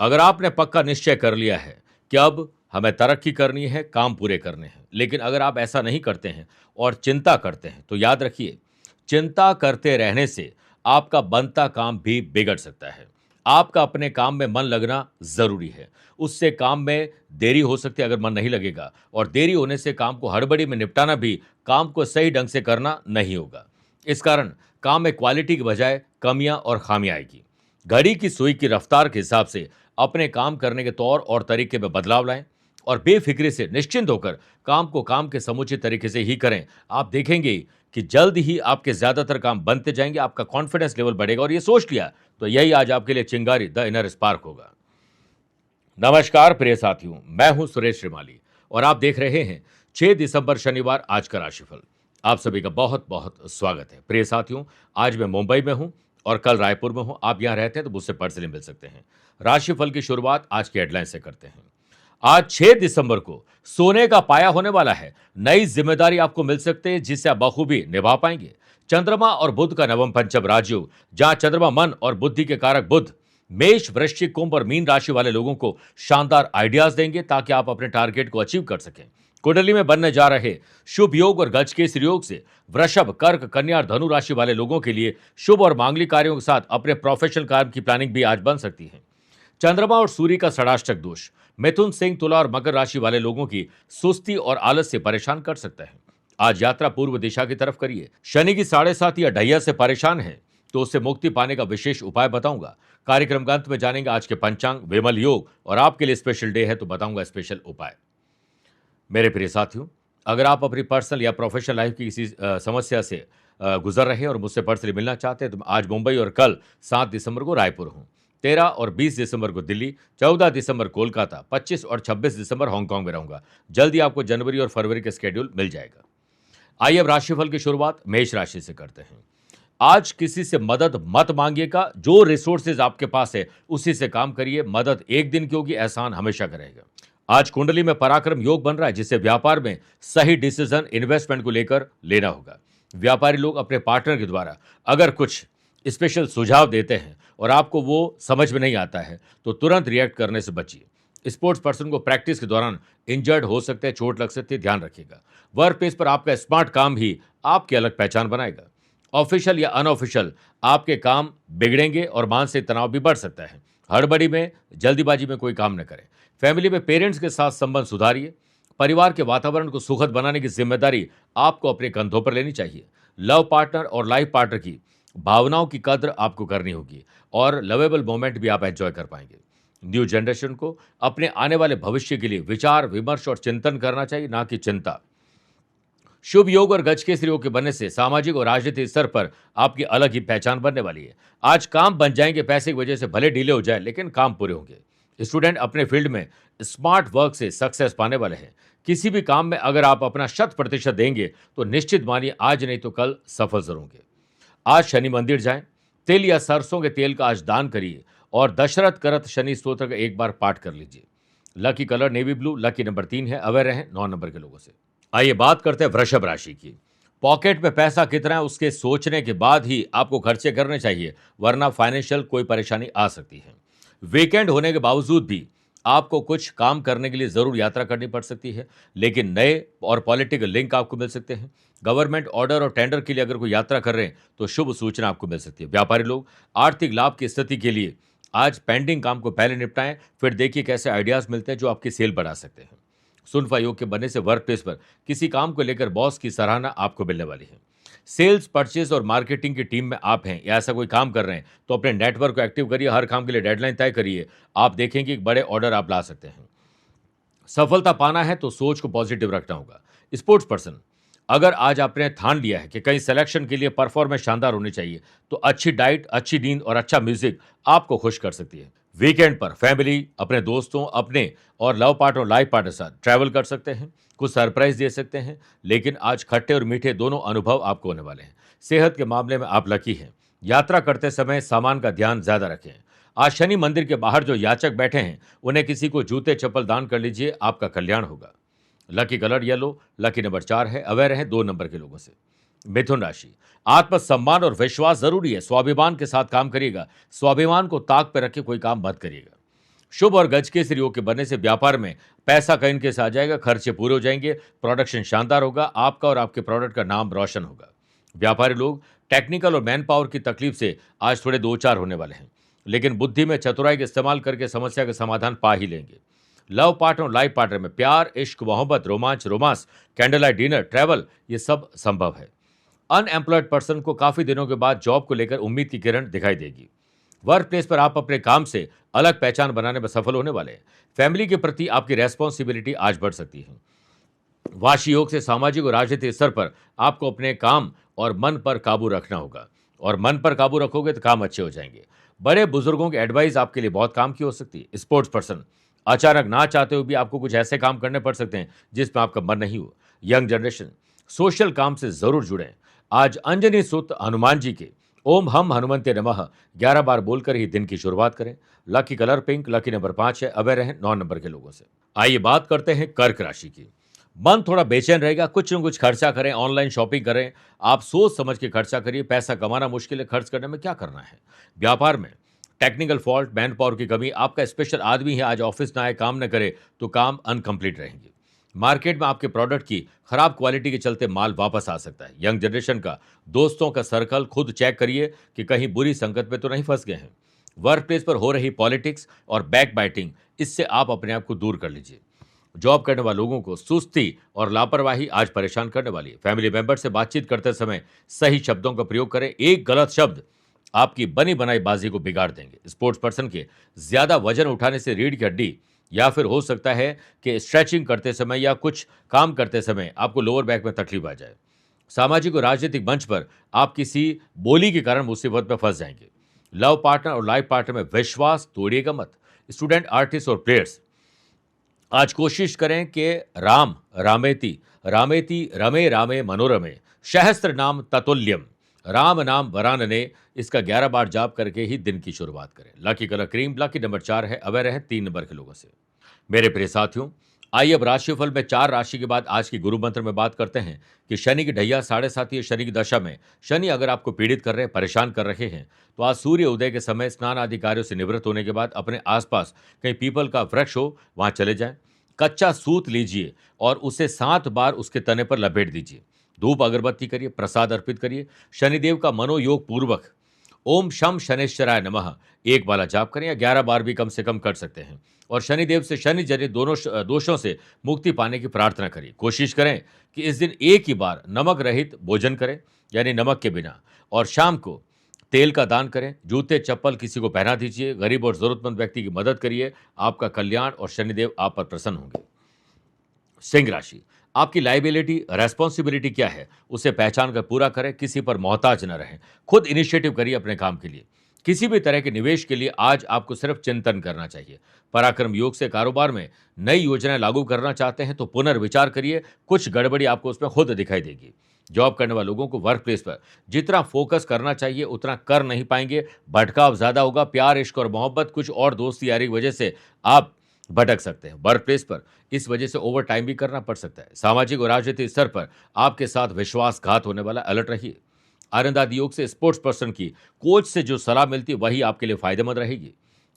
अगर आपने पक्का निश्चय कर लिया है कि अब हमें तरक्की करनी है, काम पूरे करने हैं, लेकिन अगर आप ऐसा नहीं करते हैं और चिंता करते हैं, तो याद रखिए, चिंता करते रहने से आपका बनता काम भी बिगड़ सकता है। आपका अपने काम में मन लगना ज़रूरी है। उससे काम में देरी हो सकती है अगर मन नहीं लगेगा, और देरी होने से काम को हड़बड़ी में निपटाना भी काम को सही ढंग से करना नहीं होगा। इस कारण काम में क्वालिटी की बजाय कमियां और खामियां आएगी। घड़ी की सुई की रफ्तार के हिसाब से अपने काम करने के तौर और तरीके में बदलाव लाएं और बेफिक्री से निश्चिंत होकर काम को काम के समुचित तरीके से ही करें। आप देखेंगे कि जल्द ही आपके ज्यादातर काम बनते जाएंगे, आपका कॉन्फिडेंस लेवल बढ़ेगा, और ये सोच लिया तो यही आज आपके लिए चिंगारी द इनर स्पार्क होगा। नमस्कार प्रिय साथियों, मैं हूं सुरेश श्रीमाली और आप देख रहे हैं 6 दिसंबर शनिवार आज का राशिफल। आप सभी का बहुत बहुत स्वागत है। प्रिय साथियों, आज मैं मुंबई में हूं और कल रायपुर में हूं। आप यहां रहते हैं तो मुझसे पर्सनली मिल सकते हैं। राशिफल की शुरुआत आज की हेडलाइन से करते हैं। आज 6 दिसंबर को सोने का पाया होने वाला है। नई जिम्मेदारी आपको मिल सकती है जिसे आप बखूबी निभा पाएंगे। चंद्रमा और बुध का नवम पंचम राजयोग, जहां चंद्रमा मन और बुद्धि के कारक बुध मेष, वृश्चिक, कुंभ और मीन राशि वाले लोगों को शानदार आइडियाज देंगे ताकि आप अपने टारगेट को अचीव कर सकें। कुंडली में बनने जा रहे शुभ योग और गजकेसरी योग से वृषभ, कर्क, कन्या और धनु राशि वाले लोगों के लिए शुभ और मांगलिक कार्यों के साथ अपने प्रोफेशनल काम की प्लानिंग भी आज बन सकती है। चंद्रमा और सूर्य का षडाष्टक दोष मिथुन, सिंह, तुला और मकर राशि वाले लोगों की सुस्ती और आलस से परेशान कर सकता है। आज यात्रा पूर्व दिशा की तरफ करिए। शनि की 7.5 या ढैया से परेशान है तो उससे मुक्ति पाने का विशेष उपाय बताऊंगा। कार्यक्रम का अंत में जानेंगे आज के पंचांग, विमल योग और आपके लिए स्पेशल डे है तो बताऊंगा स्पेशल उपाय। मेरे प्रिय साथियों, अगर आप अपनी पर्सनल या प्रोफेशनल लाइफ की किसी समस्या से गुजर रहे हैं और मुझसे पर्सनली मिलना चाहते हैं तो आज मुंबई और कल 7 दिसंबर को रायपुर हूं। 13 और 20 दिसंबर को दिल्ली, 14 दिसंबर कोलकाता, 25 और 26 दिसंबर हांगकांग में रहूंगा। जल्दी आपको जनवरी और फरवरी का स्केड्यूल मिल जाएगा। आइए अब राशिफल की शुरुआत मेष राशि से करते हैं। आज किसी से मदद मत मांगिएगा। जो रिसोर्सेज आपके पास है उसी से काम करिए। मदद एक दिन की होगी, एहसान हमेशा करेगा। आज कुंडली में पराक्रम योग बन रहा है जिससे व्यापार में सही डिसीजन इन्वेस्टमेंट को लेकर लेना होगा। व्यापारी लोग अपने पार्टनर के द्वारा अगर कुछ स्पेशल सुझाव देते हैं और आपको वो समझ में नहीं आता है तो तुरंत रिएक्ट करने से बचिए। स्पोर्ट्स पर्सन को प्रैक्टिस के दौरान इंजर्ड हो सकते हैं, चोट लग सकती है, ध्यान रखिएगा। वर्क प्लेस पर आपका स्मार्ट काम ही आपकी अलग पहचान बनाएगा। ऑफिशियल या अनऑफिशियल आपके काम बिगड़ेंगे और मानसिक तनाव भी बढ़ सकता है। हड़बड़ी में, जल्दीबाजी में कोई काम न करें। फैमिली में पेरेंट्स के साथ संबंध सुधारिए। परिवार के वातावरण को सुखद बनाने की जिम्मेदारी आपको अपने कंधों पर लेनी चाहिए। लव पार्टनर और लाइफ पार्टनर की भावनाओं की कद्र आपको करनी होगी और लवेबल मोमेंट भी आप एंजॉय कर पाएंगे। न्यू जनरेशन को अपने आने वाले भविष्य के लिए विचार विमर्श और चिंतन करना चाहिए, ना कि चिंता। शुभ योग और गजकेसरी योग के बनने से सामाजिक और राजनीतिक स्तर पर आपकी अलग ही पहचान बनने वाली है। आज काम बन जाएंगे। पैसे की वजह से भले डिले हो जाए लेकिन काम पूरे होंगे। स्टूडेंट अपने फील्ड में स्मार्ट वर्क से सक्सेस पाने वाले हैं। किसी भी काम में अगर आप अपना 100% देंगे तो निश्चित मानिए आज नहीं तो कल सफल जरूर होंगे। आज शनि मंदिर जाएं। तिल या सरसों के तेल का आज दान करिए और दशरथ करत शनि स्तोत्र का एक बार पाठ कर लीजिए। Lucky colour navy blue, lucky number 3 है। अवेयर रहें 9 नंबर के लोगों से। आइए बात करते हैं वृषभ राशि की। पॉकेट में पैसा कितना है उसके सोचने के बाद ही आपको खर्चे करने चाहिए, वरना फाइनेंशियल कोई परेशानी आ सकती है। वीकेंड होने के बावजूद भी आपको कुछ काम करने के लिए जरूर यात्रा करनी पड़ सकती है, लेकिन नए और पॉलिटिकल लिंक आपको मिल सकते हैं। गवर्नमेंट ऑर्डर और टेंडर के लिए अगर कोई यात्रा कर रहे हैं तो शुभ सूचना आपको मिल सकती है। व्यापारी लोग आर्थिक लाभ की स्थिति के लिए आज पेंडिंग काम को पहले निपटाएं, फिर देखिए कैसे आइडियाज मिलते हैं जो आपकी सेल बढ़ा सकते हैं। सुनफा योग के बनने से वर्क प्लेस पर किसी काम को लेकर बॉस की सराहना आपको मिलने वाली है। सेल्स, परचेज और मार्केटिंग की टीम में आप हैं या ऐसा कोई काम कर रहे हैं तो अपने नेटवर्क को एक्टिव करिए। हर काम के लिए डेडलाइन तय करिए। आप देखेंगे कि बड़े ऑर्डर आप ला सकते हैं। सफलता पाना है तो सोच को पॉजिटिव रखना होगा। स्पोर्ट्स पर्सन, अगर आज आपने ठान लिया है कि कहीं सिलेक्शन के लिए परफॉर्मेंस शानदार होनी चाहिए तो अच्छी डाइट, अच्छी नींद और अच्छा म्यूजिक आपको खुश कर सकती है। वीकेंड पर फैमिली, अपने दोस्तों, अपने और लव पार्टनर और लाइफ पार्टनर के साथ ट्रैवल कर सकते हैं, कुछ सरप्राइज दे सकते हैं, लेकिन आज खट्टे और मीठे दोनों अनुभव आपको होने वाले हैं। सेहत के मामले में आप लकी हैं। यात्रा करते समय सामान का ध्यान ज्यादा रखें। आज शनि मंदिर के बाहर जो याचक बैठे हैं उन्हें किसी को जूते चप्पल दान कर लीजिए, आपका कल्याण होगा। Lucky colour yellow, lucky number 4 है। अवेयर है 2 नंबर के लोगों से। मिथुन राशि, आत्मसम्मान और विश्वास जरूरी है। स्वाभिमान के साथ काम करिएगा। स्वाभिमान को ताक पर रखे कोई काम मत करिएगा। शुभ और गज के योग के बनने से व्यापार में पैसा कहीं के साथ जाएगा, खर्चे पूरे हो जाएंगे, प्रोडक्शन शानदार होगा, आपका और आपके प्रोडक्ट का नाम रोशन होगा। व्यापारी लोग टेक्निकल और मैन पावर की तकलीफ से आज थोड़े दो चार होने वाले हैं, लेकिन बुद्धि में चतुराई का इस्तेमाल करके समस्या का समाधान पा ही लेंगे। लव पार्टनर और लाइफ पार्टनर में प्यार, इश्क, मोहब्बत, romance, candle light dinner, travel, ये सब संभव है। अनएम्प्लॉयड पर्सन को काफी दिनों के बाद जॉब को लेकर उम्मीद की किरण दिखाई देगी। वर्क प्लेस पर आप अपने काम से अलग पहचान बनाने में सफल होने वाले हैं। फैमिली के प्रति आपकी रेस्पॉन्सिबिलिटी आज बढ़ सकती है। वाशी योग से सामाजिक और राजनीतिक स्तर पर आपको अपने काम और मन पर काबू रखना होगा, और मन पर काबू रखोगे तो काम अच्छे हो जाएंगे। बड़े बुजुर्गों की एडवाइस आपके लिए बहुत काम की हो सकती है। स्पोर्ट्स पर्सन, अचानक ना चाहते हुए भी आपको कुछ ऐसे काम करने पड़ सकते हैं जिसमें आपका मन नहीं हो। यंग जनरेशन, सोशल काम से जरूर जुड़ें। आज अंजनी सुत हनुमान जी के ओम हम हनुमंते नमः 11 बार बोलकर ही दिन की शुरुआत करें। Lucky colour pink, lucky number 5 है। अवेयर रहें 9 नंबर के लोगों से। आइए बात करते हैं कर्क राशि की। मन थोड़ा बेचैन रहेगा, कुछ न कुछ खर्चा करें, ऑनलाइन शॉपिंग करें। आप सोच समझ के खर्चा करिए, पैसा कमाना मुश्किल है, खर्च करने में क्या करना है। व्यापार में टेक्निकल फॉल्ट, मैन पावर की कमी, आपका स्पेशल आदमी है आज ऑफिस ना आए, काम न करे तो काम अनकंप्लीट रहेंगे। मार्केट में आपके प्रोडक्ट की खराब क्वालिटी के चलते माल वापस आ सकता है। यंग जनरेशन का दोस्तों का सर्कल खुद चेक करिए कि कहीं बुरी संगत में तो नहीं फंस गए हैं। वर्क प्लेस पर हो रही पॉलिटिक्स और बैक बाइटिंग, इससे आप अपने आप को दूर कर लीजिए। जॉब करने वाले लोगों को सुस्ती और लापरवाही आज परेशान करने वाली है। फैमिली मेंबर से बातचीत करते समय सही शब्दों का प्रयोग करें। एक गलत शब्द आपकी बनी बनाई बाजी को बिगाड़ देंगे। स्पोर्ट्स पर्सन के ज्यादा वजन उठाने से रीढ़ की हड्डी, या फिर हो सकता है कि स्ट्रेचिंग करते समय या कुछ काम करते समय आपको लोअर बैक में तकलीफ आ जाए। सामाजिक और राजनीतिक मंच पर आप किसी बोली के कारण मुसीबत में फंस जाएंगे। लव पार्टनर और लाइफ पार्टनर में विश्वास तोड़िएगा मत। स्टूडेंट, आर्टिस्ट और प्लेयर्स, आज कोशिश करें कि राम रामेति रामेति रमे रामे मनोरमे सहस्त्र नाम ततुल्यम राम नाम वरानने, इसका 11 बार जाप करके ही दिन की शुरुआत करें। Lucky colour cream, lucky number 4 है। अवेयर है 3 नंबर के लोगों से। मेरे प्रिय साथियों, आइए अब राशिफल में 4 राशि के बाद आज की गुरु मंत्र में बात करते हैं कि शनि की ढैया 7.5 शनि की दशा में शनि अगर आपको पीड़ित कर रहे हैं, परेशान कर रहे हैं, तो आज सूर्य उदय के समय स्नान आदि कार्यों से निवृत्त होने के बाद अपने आसपास कहीं पीपल का वृक्ष हो, वहां चले जाएं। कच्चा सूत लीजिए और उसे 7 बार उसके तने पर लपेट दीजिए। धूप अगरबत्ती करिए, प्रसाद अर्पित करिए। शनिदेव का मनोयोग पूर्वक ओम शम शनेश्वराय नमः एक बार जाप करें, या 11 बार भी कम से कम कर सकते हैं। और शनिदेव से शनि जनित दोनों दोषों से मुक्ति पाने की प्रार्थना करिए। कोशिश करें कि इस दिन एक ही बार नमक रहित भोजन करें, यानी नमक के बिना, और शाम को तेल का दान करें। जूते चप्पल किसी को पहना दीजिए। गरीब और जरूरतमंद व्यक्ति की मदद करिए। आपका कल्याण और शनिदेव आप पर प्रसन्न होंगे। सिंह राशि, आपकी लाइबिलिटी, रेस्पॉन्सिबिलिटी क्या है उसे पहचान कर पूरा करें। किसी पर मोहताज न रहें। खुद इनिशिएटिव करिए अपने काम के लिए। किसी भी तरह के निवेश के लिए आज आपको सिर्फ चिंतन करना चाहिए। पराक्रम योग से कारोबार में नई योजनाएं लागू करना चाहते हैं तो पुनर्विचार करिए, कुछ गड़बड़ी आपको उसमें खुद दिखाई देगी। जॉब करने वाले लोगों को वर्क प्लेस पर जितना फोकस करना चाहिए उतना कर नहीं पाएंगे। भटकाव ज्यादा होगा। प्यार, इश्क और मोहब्बत, कुछ और दोस्ती यारी की वजह से आप भटक सकते हैं। वर्क प्लेस पर इस वजह से ओवर टाइम भी करना पड़ सकता है। सामाजिक और राजनीतिक स्तर पर आपके साथ विश्वासघात होने वाला, अलर्ट रहिए। आनंद आदि योग से स्पोर्ट्स पर्सन की कोच से जो सलाह मिलती है वही आपके लिए फायदेमंद रहेगी।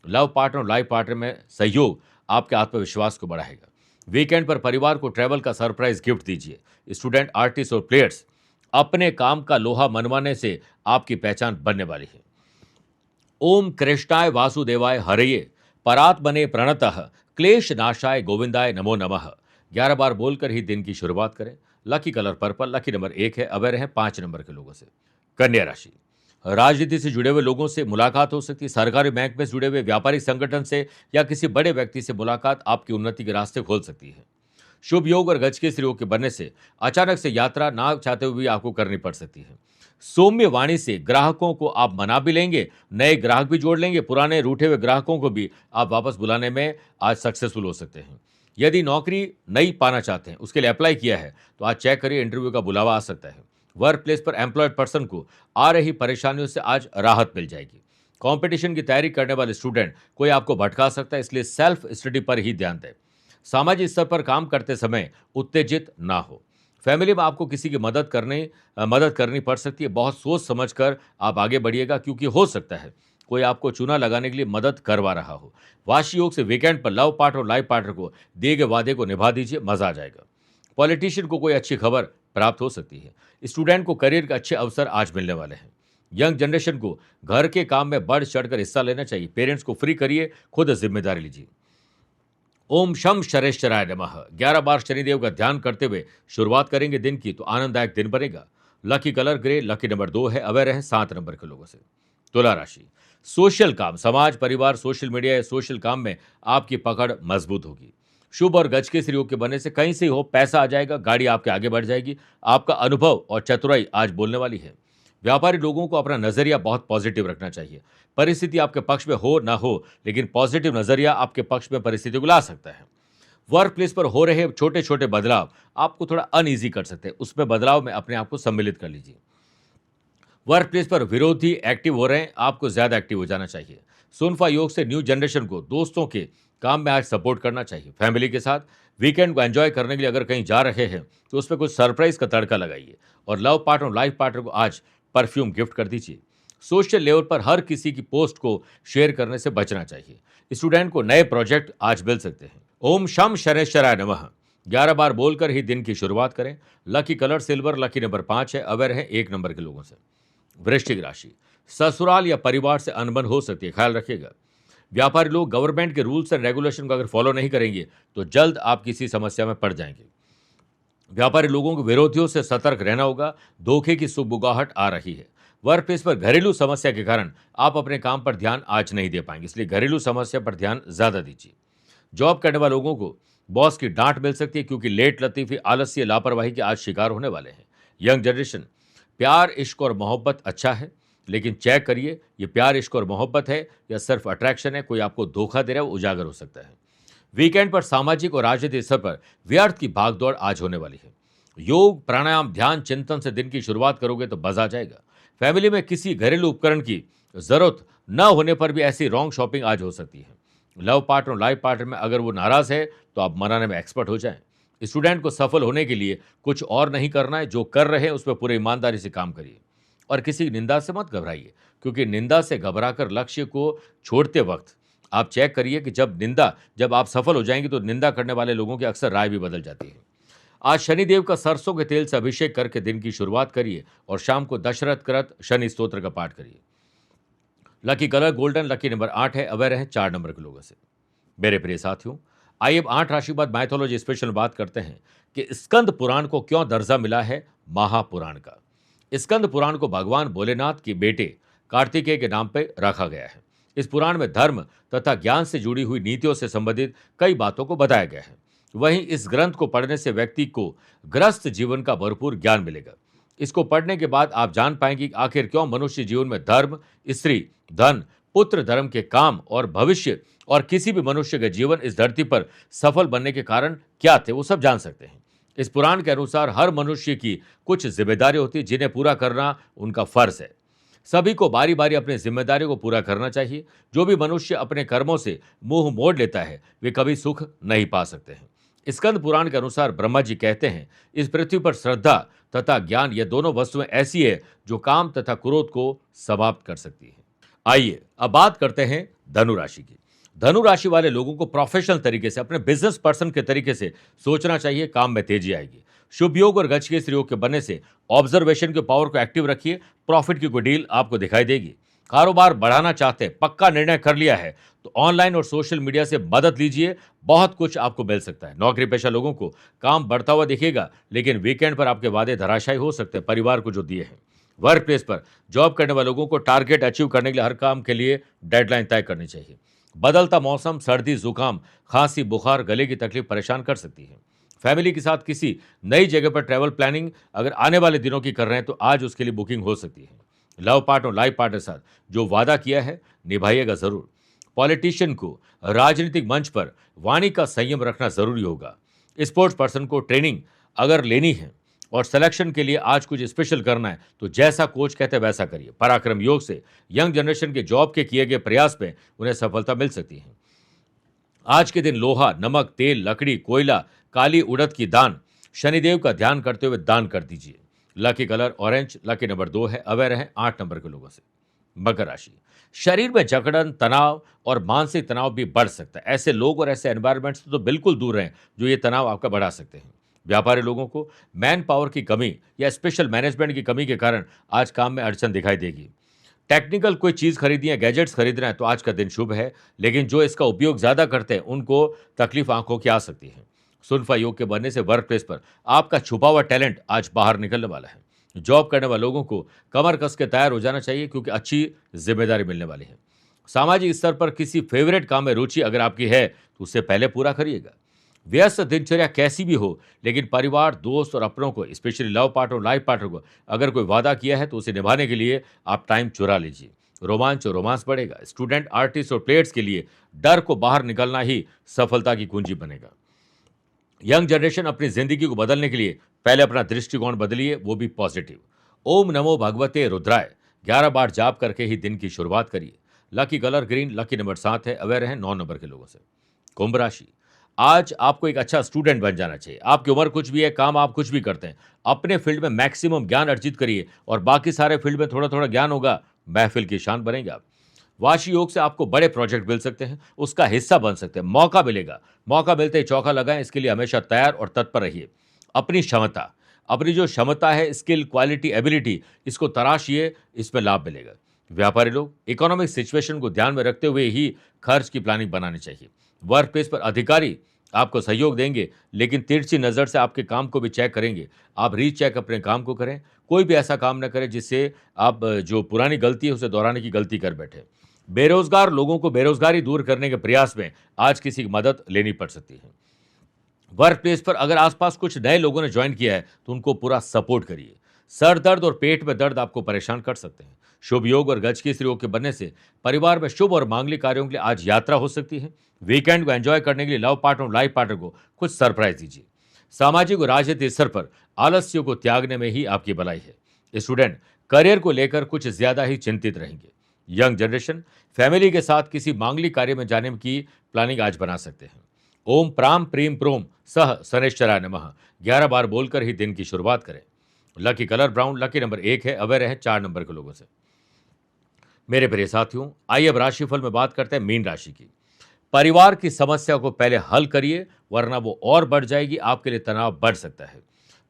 लव पार्टनर और लाइफ पार्टनर में सहयोग आपके आत्मविश्वास को बढ़ाएगा। वीकेंड पर परिवार को ट्रैवल का सरप्राइज गिफ्ट दीजिए। स्टूडेंट, आर्टिस्ट और प्लेयर्स, अपने काम का लोहा मनवाने से आपकी पहचान बनने वाली है। ओम कृष्णाय वासुदेवाय हरये परात्मने प्रणतः क्लेश नाशाय गोविंदाय नमो नमः 11 बार बोलकर ही दिन की शुरुआत करें। Lucky colour purple, lucky number 1 है। अवेयर है 5 नंबर के लोगों से। कन्या राशि, राजनीति से जुड़े हुए लोगों से मुलाकात हो सकती है। सरकारी बैंक में जुड़े हुए व्यापारिक संगठन से या किसी बड़े व्यक्ति से मुलाकात आपकी उन्नति के रास्ते खोल सकती है। शुभ योग और गज के योग के बनने से अचानक से यात्रा ना चाहते हुए भी आपको करनी पड़ सकती है। सौम्य वाणी से ग्राहकों को आप मना भी लेंगे, नए ग्राहक भी जोड़ लेंगे। पुराने रूठे हुए ग्राहकों को भी आप वापस बुलाने में आज सक्सेसफुल हो सकते हैं। यदि नौकरी नई पाना चाहते हैं, उसके लिए अप्लाई किया है, तो आज चेक करिए, इंटरव्यू का बुलावा आ सकता है। वर्क प्लेस पर एम्प्लॉयड पर्सन को आ रही परेशानियों से आज राहत मिल जाएगी। कंपटीशन की तैयारी करने वाले स्टूडेंट कोई आपको भटका सकता है, इसलिए सेल्फ स्टडी पर ही ध्यान दें। सामाजिक स्तर पर काम करते समय उत्तेजित ना हो। फैमिली में आपको किसी की मदद करनी पड़ सकती है। बहुत सोच समझकर आप आगे बढ़िएगा, क्योंकि हो सकता है कोई आपको चूना लगाने के लिए मदद करवा रहा हो। वाशी योग से वीकेंड पर लव पार्टनर और लाइफ पार्टनर को दिए गए वादे को निभा दीजिए, मजा आ जाएगा। पॉलिटिशियन को कोई अच्छी खबर प्राप्त हो सकती है। स्टूडेंट को करियर के अच्छे अवसर आज मिलने वाले हैं। यंग जनरेशन को घर के काम में बढ़ चढ़कर हिस्सा लेना चाहिए। पेरेंट्स को फ्री करिए, खुद जिम्मेदारी लीजिए। ओम शम शरेश्वराय नमः। 11 बार शनिदेव का ध्यान करते हुए शुरुआत करेंगे दिन की तो आनंददायक दिन बनेगा। Lucky colour grey, lucky number 2 है, अवेयर है 7 नंबर के लोगों से। तुला राशि, सोशल काम, समाज, परिवार, सोशल मीडिया या सोशल काम में आपकी पकड़ मजबूत होगी। शुभ और गज के योग के बनने से कहीं से हो पैसा आ जाएगा, गाड़ी आपके आगे बढ़ जाएगी। आपका अनुभव और चतुराई आज बोलने वाली है। व्यापारी लोगों को अपना नजरिया बहुत पॉजिटिव रखना चाहिए। परिस्थिति आपके पक्ष में हो ना हो, लेकिन पॉजिटिव नजरिया आपके पक्ष में परिस्थिति को ला सकता है। वर्क प्लेस पर हो रहे छोटे छोटे बदलाव आपको थोड़ा अनईजी कर सकते हैं, उसमें बदलाव में अपने आप को सम्मिलित कर लीजिए। वर्क प्लेस पर विरोधी एक्टिव हो रहे हैं, आपको ज्यादा एक्टिव हो जाना चाहिए। सुनफा योग से न्यू जनरेशन को दोस्तों के काम में आज सपोर्ट करना चाहिए। फैमिली के साथ वीकेंड को एंजॉय करने के लिए अगर कहीं जा रहे हैं तो उसमें कुछ सरप्राइज का तड़का लगाइए। और लव पार्टनर, लाइफ पार्टनर को आज परफ्यूम गिफ्ट कर दीजिए। सोशल लेवल पर हर किसी की पोस्ट को शेयर करने से बचना चाहिए। स्टूडेंट को नए प्रोजेक्ट आज मिल सकते हैं। ओम शम शनेश्वराय नमः। 11 बार बोलकर ही दिन की शुरुआत करें। Lucky colour silver, lucky number 5 है, अवेयर है 1 नंबर के लोगों से। वृश्चिक राशि, ससुराल या परिवार से अनबन हो सकती है, ख्याल रखिएगा। व्यापारी लोग गवर्नमेंट के रूल्स एंड रेगुलेशन को अगर फॉलो नहीं करेंगे तो जल्द आप किसी समस्या में पड़ जाएंगे। व्यापारी लोगों को विरोधियों से सतर्क रहना होगा। धोखे की सुगबुगाहट आ रही है। वर्क प्लेस पर घरेलू समस्या के कारण आप अपने काम पर ध्यान आज नहीं दे पाएंगे, इसलिए घरेलू समस्या पर ध्यान ज्यादा दीजिए। जॉब करने वाले लोगों को बॉस की डांट मिल सकती है, क्योंकि लेट लतीफी, आलस्य, लापरवाही के आज शिकार होने वाले हैं। यंग जनरेशन, प्यार, इश्क और मोहब्बत अच्छा है, लेकिन चेक करिए ये प्यार, इश्क और मोहब्बत है या सिर्फ अट्रैक्शन है। कोई आपको धोखा दे रहा है, वो उजागर हो सकता है। वीकेंड पर सामाजिक और राजनीतिक स्तर पर व्यर्थ की भागदौड़ आज होने वाली है। योग, प्राणायाम, ध्यान, चिंतन से दिन की शुरुआत करोगे तो मजा आ जाएगा। फैमिली में किसी घरेलू उपकरण की जरूरत न होने पर भी ऐसी रॉन्ग शॉपिंग आज हो सकती है। लव पार्टनर, लाइफ पार्टनर में अगर वो नाराज है तो आप मनाने में एक्सपर्ट हो जाएं। स्टूडेंट को सफल होने के लिए कुछ और नहीं करना है, जो कर रहे हैं उस पर पूरी ईमानदारी से काम करिए। और किसी की निंदा से मत घबराइए, क्योंकि निंदा से घबराकर लक्ष्य को छोड़ते वक्त आप चेक करिए कि जब आप सफल हो जाएंगे तो निंदा करने वाले लोगों की अक्सर राय भी बदल जाती है। आज शनिदेव का सरसों के तेल से अभिषेक करके दिन की शुरुआत करिए और शाम को दशरथ कृत शनि स्तोत्र का पाठ करिए। Lucky colour golden, lucky number 8 है, अवेयर है 4 नंबर के लोगों से। मेरे प्रिय साथियों, आइए अब 8 राशि बाद माइथोलॉजी स्पेशल बात करते हैं कि स्कंद पुराण को क्यों दर्जा मिला है महापुराण का। स्कंद पुराण को भगवान भोलेनाथ के बेटे कार्तिकेय के नाम पर रखा गया है। इस पुराण में धर्म तथा ज्ञान से जुड़ी हुई नीतियों से संबंधित कई बातों को बताया गया है। वहीं इस ग्रंथ को पढ़ने से व्यक्ति को ग्रस्त जीवन का भरपूर ज्ञान मिलेगा। इसको पढ़ने के बाद आप जान पाएंगे कि आखिर क्यों मनुष्य जीवन में धर्म, स्त्री, धन, पुत्र, धर्म के काम और भविष्य और किसी भी मनुष्य का जीवन इस धरती पर सफल बनने के कारण क्या थे, वो सब जान सकते हैं। इस पुराण के अनुसार हर मनुष्य की कुछ जिम्मेदारी होती है, जिन्हें पूरा करना उनका फर्ज है। सभी को बारी बारी अपनी जिम्मेदारियों को पूरा करना चाहिए। जो भी मनुष्य अपने कर्मों से मुंह मोड़ लेता है वे कभी सुख नहीं पा सकते हैं। स्कंद पुराण के अनुसार ब्रह्मा जी कहते हैं, इस पृथ्वी पर श्रद्धा तथा ज्ञान ये दोनों वस्तुएं ऐसी है जो काम तथा क्रोध को समाप्त कर सकती है। आइए अब बात करते हैं धनु राशि की। धनु राशि वाले लोगों को प्रोफेशनल तरीके से, अपने बिजनेस पर्सन के तरीके से सोचना चाहिए, काम में तेजी आएगी। शुभ योग और गजकेसरी योग के बनने से ऑब्जर्वेशन के पावर को एक्टिव रखिए, प्रॉफिट की कोई डील आपको दिखाई देगी। कारोबार बढ़ाना चाहते हैं, पक्का निर्णय कर लिया है तो ऑनलाइन और सोशल मीडिया से मदद लीजिए, बहुत कुछ आपको मिल सकता है। नौकरी पेशा लोगों को काम बढ़ता हुआ दिखेगा, लेकिन वीकेंड पर आपके वादे धराशायी हो सकते हैं परिवार को जो दिए हैं। वर्क प्लेस पर जॉब करने वाले लोगों को टारगेट अचीव करने के लिए हर काम के लिए डेडलाइन तय करनी चाहिए। बदलता मौसम सर्दी, जुकाम, खांसी, बुखार, गले की तकलीफ परेशान कर सकती है। फैमिली के साथ किसी नई जगह पर ट्रैवल प्लानिंग अगर आने वाले दिनों की कर रहे हैं तो आज उसके लिए बुकिंग हो सकती है। लव पार्टनर और लाइफ पार्टनर के साथ जो वादा किया है निभाइएगा जरूर। पॉलिटिशियन को राजनीतिक मंच पर वाणी का संयम रखना जरूरी होगा। स्पोर्ट्स पर्सन को ट्रेनिंग अगर लेनी है और सिलेक्शन के लिए आज कुछ स्पेशल करना है तो जैसा कोच कहते हैं वैसा करिए। पराक्रम योग से यंग जनरेशन के जॉब के किए गए प्रयास में उन्हें सफलता मिल सकती है। आज के दिन लोहा, नमक, तेल, लकड़ी, कोयला, काली उड़द की दान शनिदेव का ध्यान करते हुए दान कर दीजिए। Lucky colour orange, lucky number 2 है, अवेयर है 8 नंबर के लोगों से। मकर राशि, शरीर में जकड़न, तनाव और मानसिक तनाव भी बढ़ सकता है। ऐसे लोग और ऐसे एनवायरनमेंट से तो बिल्कुल दूर रहें जो ये तनाव आपका बढ़ा सकते हैं। व्यापारी लोगों को मैन पावर की कमी या स्पेशल मैनेजमेंट की कमी के कारण आज काम में अड़चन दिखाई देगी। टेक्निकल कोई चीज़ खरीदनी है, गैजेट्स खरीदना है तो आज का दिन शुभ है, लेकिन जो इसका उपयोग ज़्यादा करते हैं उनको तकलीफ आंखों की आ सकती है। सुनफा योग के बनने से वर्क प्लेस पर आपका छुपा हुआ टैलेंट आज बाहर निकलने वाला है। जॉब करने वाले लोगों को कमर कस के तैयार हो जाना चाहिए क्योंकि अच्छी जिम्मेदारी मिलने वाली है। सामाजिक स्तर पर किसी फेवरेट काम में रुचि अगर आपकी है तो उसे पहले पूरा करिएगा। व्यस्त दिनचर्या कैसी भी हो, लेकिन परिवार, दोस्त और अपनों को, specially love partner, life partner को अगर कोई वादा किया है तो उसे निभाने के लिए आप टाइम चुरा लीजिए। रोमांच और रोमांस बढ़ेगा। स्टूडेंट, आर्टिस्ट और प्लेयर्स के लिए डर को बाहर निकलना ही सफलता की कुंजी बनेगा। यंग जनरेशन अपनी जिंदगी को बदलने के लिए पहले अपना दृष्टिकोण बदलिए, वो भी पॉजिटिव। ओम नमो भगवते रुद्राय 11 बार जाप करके ही दिन की शुरुआत करिए। Lucky colour green, lucky number 7 है। अवेयर रहें 9 नंबर के लोगों से। कुंभ राशि, आज आपको एक अच्छा स्टूडेंट बन जाना चाहिए। आपकी उम्र कुछ भी है, काम आप कुछ भी करते हैं, अपने फील्ड में मैक्सिमम ज्ञान अर्जित करिए और बाकी सारे फील्ड में थोड़ा थोड़ा ज्ञान होगा, महफिल की शान बनेंगे आप। वाशी योग से आपको बड़े प्रोजेक्ट मिल सकते हैं, उसका हिस्सा बन सकते हैं, मौका मिलेगा। मौका मिलते ही चौका लगाएं, इसके लिए हमेशा तैयार और तत्पर रहिए। अपनी क्षमता, अपनी जो क्षमता है, स्किल, क्वालिटी, एबिलिटी, इसको तराशिए, इसमें लाभ मिलेगा। व्यापारी लोग इकोनॉमिक सिचुएशन को ध्यान में रखते हुए ही खर्च की प्लानिंग बनानी चाहिए। वर्क प्लेस पर अधिकारी आपको सहयोग देंगे, लेकिन तिरछी नज़र से आपके काम को भी चेक करेंगे। आप रीचेक अपने काम को करें। कोई भी ऐसा काम न करें जिससे आप जो पुरानी गलती है उसे दोहराने की गलती कर बैठे। बेरोजगार लोगों को बेरोजगारी दूर करने के प्रयास में आज किसी की मदद लेनी पड़ सकती है। वर्क प्लेस पर अगर आसपास कुछ नए लोगों ने ज्वाइन किया है तो उनको पूरा सपोर्ट करिए। सर दर्द और पेट में दर्द आपको परेशान कर सकते हैं। शुभ योग और गज केसरी योग के बनने से परिवार में शुभ और मांगलिक कार्यों के लिए आज यात्रा हो सकती है। वीकेंड को एंजॉय करने के लिए लव पार्टनर और लाइफ पार्टनर को कुछ सरप्राइज दीजिए। सामाजिक और राजनीतिक स्तर पर आलस्य को त्यागने में ही आपकी भलाई है। स्टूडेंट, करियर को लेकर कुछ ज्यादा ही चिंतित रहेंगे। यंग जनरेशन फैमिली के साथ किसी मांगलिक कार्य में जाने की प्लानिंग आज बना सकते हैं। ओम प्राम प्रीम प्रोम सह शनैश्चराय नमः 11 बार बोलकर ही दिन की शुरुआत करें। Lucky colour brown, lucky number 1 है। अवेयर है 4 नंबर के लोगों से। मेरे प्रिय साथियों, आइए अब राशिफल में बात करते हैं मीन राशि की। परिवार की समस्या को पहले हल करिए, वरना वो और बढ़ जाएगी, आपके लिए तनाव बढ़ सकता है।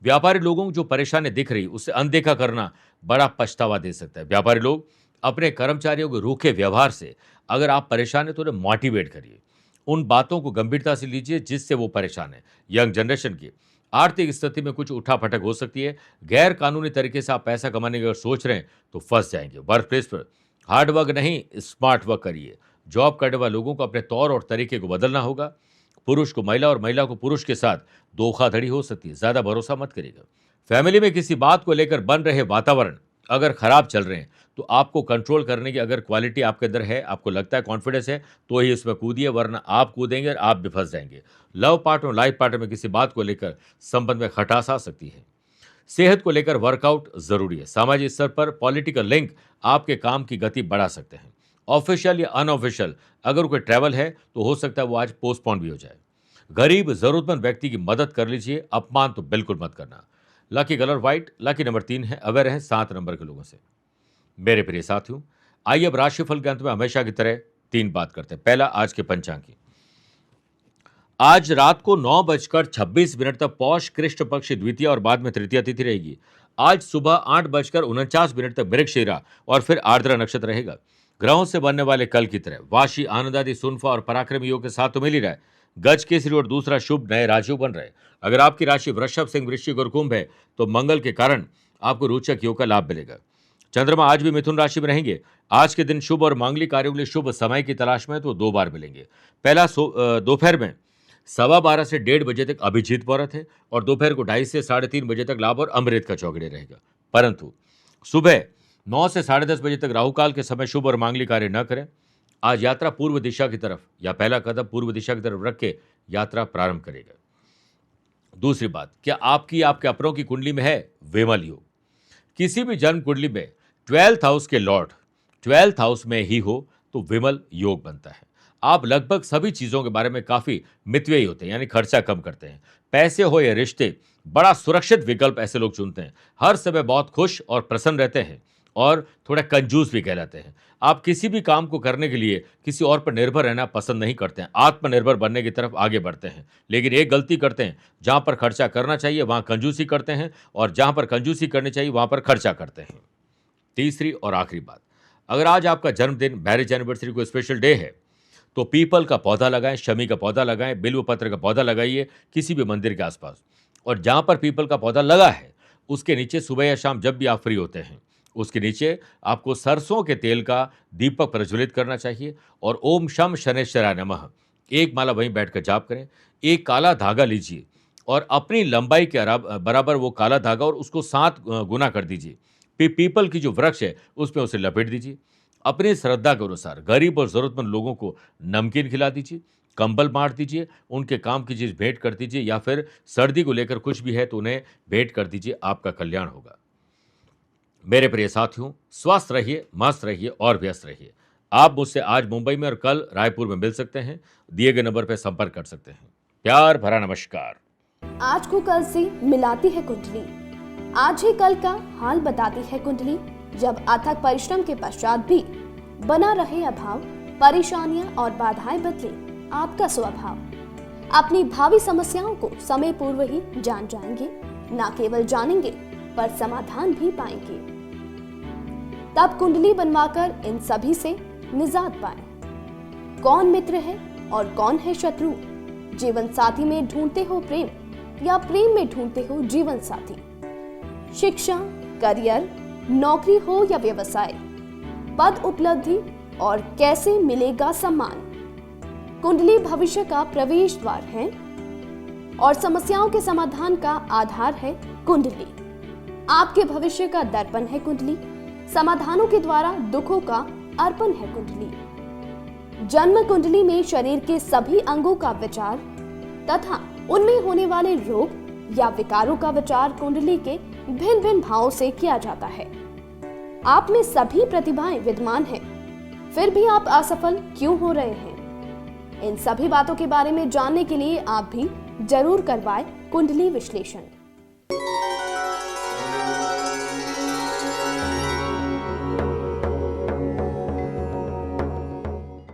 व्यापारी लोगों को जो परेशानी दिख रही उसे अनदेखा करना बड़ा पछतावा दे सकता है। व्यापारी लोग अपने कर्मचारियों के रूखे व्यवहार से अगर आप परेशान हैं तो उन्हें मोटिवेट करिए। उन बातों को गंभीरता से लीजिए जिससे वो परेशान है। यंग जनरेशन की आर्थिक स्थिति में कुछ उठापटक हो सकती है। गैर कानूनी तरीके से आप पैसा कमाने की अगर सोच रहे हैं तो फंस जाएंगे। वर्क प्लेस पर हार्ड वर्क नहीं, स्मार्ट वर्क करिए। जॉब करने वाले लोगों को अपने तौर और तरीके को बदलना होगा। पुरुष को महिला और महिला को पुरुष के साथ धोखाधड़ी हो सकती है, ज्यादा भरोसा मत करिएगा। फैमिली में किसी बात को लेकर बन रहे वातावरण अगर खराब चल रहे हैं तो आपको कंट्रोल करने की अगर क्वालिटी आपके अंदर है, आपको लगता है कॉन्फिडेंस है, तो ही इसमें कूदिए, वरना आप कूदेंगे और आप भी फंस जाएंगे। लव पार्टनर और लाइफ पार्टनर में किसी बात को लेकर संबंध में खटास आ सकती है। सेहत को लेकर वर्कआउट जरूरी है। सामाजिक स्तर पर पॉलिटिकल लिंक आपके काम की गति बढ़ा सकते हैं। ऑफिशियल या अनऑफिशियल अगर कोई ट्रैवल है तो हो सकता है वो आज पोस्टपोन भी हो जाए। गरीब जरूरतमंद व्यक्ति की मदद कर लीजिए, अपमान तो बिल्कुल मत करना। Lucky colour white, lucky number 3 है। अवेयर है 7 नंबर के लोगों से। मेरे प्रिय साथियों, आइए अब राशिफल के अंत में हमेशा की तरह 3 बात करते हैं। पहला, आज के पंचांग की। आज रात को 9:26 तक पौष कृष्ण पक्ष द्वितीया और बाद में तृतीया तिथि रहेगी। आज सुबह 8:49 तक मृगशिरा और फिर आर्द्रा नक्षत्र रहेगा। ग्रहों से बनने वाले कल की तरह वाशी, आनंदादि, सुनफा और पराक्रम योग के साथ तो मिल ही रहा है। गज केसरी और दूसरा शुभ नए राजयोग बन रहे। अगर आपकी राशि वृषभ, सिंह, वृश्चिक और कुंभ है तो मंगल के कारण आपको रोचक योग का लाभ मिलेगा। चंद्रमा आज भी मिथुन राशि में रहेंगे। आज के दिन शुभ और मांगलिक कार्यों के लिए शुभ समय की तलाश में तो 2 बार मिलेंगे। पहला दोपहर में 12:15 से 1:30 बजे तक अभिजीत मुहूर्त है और दोपहर को 2:30 से 3:30 बजे तक लाभ और अमृत का चौगड़े रहेगा। परंतु सुबह 9 से 10:30 बजे तक राहुकाल के समय शुभ और मांगलिक कार्य न करें। आज यात्रा पूर्व दिशा की तरफ या पहला कदम पूर्व दिशा की तरफ रख के यात्रा प्रारंभ करेगा। दूसरी बात, क्या आपके अपनों की कुंडली में है विमल योग? किसी भी जन्म कुंडली में 12th हाउस के लॉर्ड 12th हाउस में ही हो तो विमल योग बनता है। आप लगभग सभी चीजों के बारे में काफी मितव्ययी होते हैं, यानी खर्चा कम करते हैं। पैसे हो या रिश्ते, बड़ा सुरक्षित विकल्प ऐसे लोग चुनते हैं। हर समय बहुत खुश और प्रसन्न रहते हैं। और थोड़ा कंजूस भी कहलाते हैं। आप किसी भी काम को करने के लिए किसी और पर निर्भर रहना पसंद नहीं करते हैं, आत्मनिर्भर बनने की तरफ आगे बढ़ते हैं। लेकिन एक गलती करते हैं, जहाँ पर खर्चा करना चाहिए वहाँ कंजूसी करते हैं और जहाँ पर कंजूसी करनी चाहिए वहाँ पर खर्चा करते हैं। तीसरी और आखिरी बात, अगर आज आपका जन्मदिन, मैरिज एनिवर्सरी कोई स्पेशल डे है, तो पीपल का पौधा लगाएं, शमी का पौधा लगाएं, बिल्व पत्र का पौधा लगाइए किसी भी मंदिर के आसपास। और जहाँ पर पीपल का पौधा लगा है, उसके नीचे सुबह या शाम जब भी आप फ्री होते हैं, उसके नीचे आपको सरसों के तेल का दीपक प्रज्वलित करना चाहिए और ओम शम शनैश्चराय नमः एक माला वहीं बैठकर जाप करें। एक काला धागा लीजिए और अपनी लंबाई के बराबर वो काला धागा और उसको 7 गुना कर दीजिए। पीपल की जो वृक्ष है उसमें उसे लपेट दीजिए। अपनी श्रद्धा के अनुसार गरीब और ज़रूरतमंद लोगों को नमकीन खिला दीजिए, कंबल बाँट दीजिए, उनके काम की चीज़ भेंट कर दीजिए या फिर सर्दी को लेकर कुछ भी है तो उन्हें भेंट कर दीजिए, आपका कल्याण होगा। मेरे प्रिय साथियों, स्वस्थ रहिए, मस्त रहिए और व्यस्त रहिए। आप मुझसे आज मुंबई में और कल रायपुर में मिल सकते हैं। दिए गए नंबर पर संपर्क कर सकते हैं। प्यार भरा नमस्कार। आज को कल से मिलाती है कुंडली, आज ही कल का हाल बताती है कुंडली। जब अथक परिश्रम के पश्चात भी बना रहे अभाव, परेशानियां और बाधाएं बदले आपका स्वभाव, अपनी भावी समस्याओं को समय पूर्व ही जान जाएंगे, न केवल जानेंगे पर समाधान भी पाएंगे। तब कुंडली बनवाकर इन सभी से निजात पाएं। कौन मित्र है और कौन है शत्रु, जीवन साथी में ढूंढते हो प्रेम या प्रेम में ढूंढते हो जीवन साथी, शिक्षा, करियर, नौकरी हो या व्यवसाय, पद उपलब्धि और कैसे मिलेगा सम्मान। कुंडली भविष्य का प्रवेश द्वार है और समस्याओं के समाधान का आधार है कुंडली। आपके भविष्य का दर्पण है कुंडली, समाधानों के द्वारा दुखों का अर्पण है कुंडली। जन्म कुंडली में शरीर के सभी अंगों का विचार तथा उनमें होने वाले रोग या विकारों का विचार कुंडली के भिन्न भिन्न भावों से किया जाता है। आप में सभी प्रतिभाएं विद्यमान हैं, फिर भी आप असफल क्यों हो रहे हैं? इन सभी बातों के बारे में जानने के लिए आप भी जरूर करवाएं कुंडली विश्लेषण।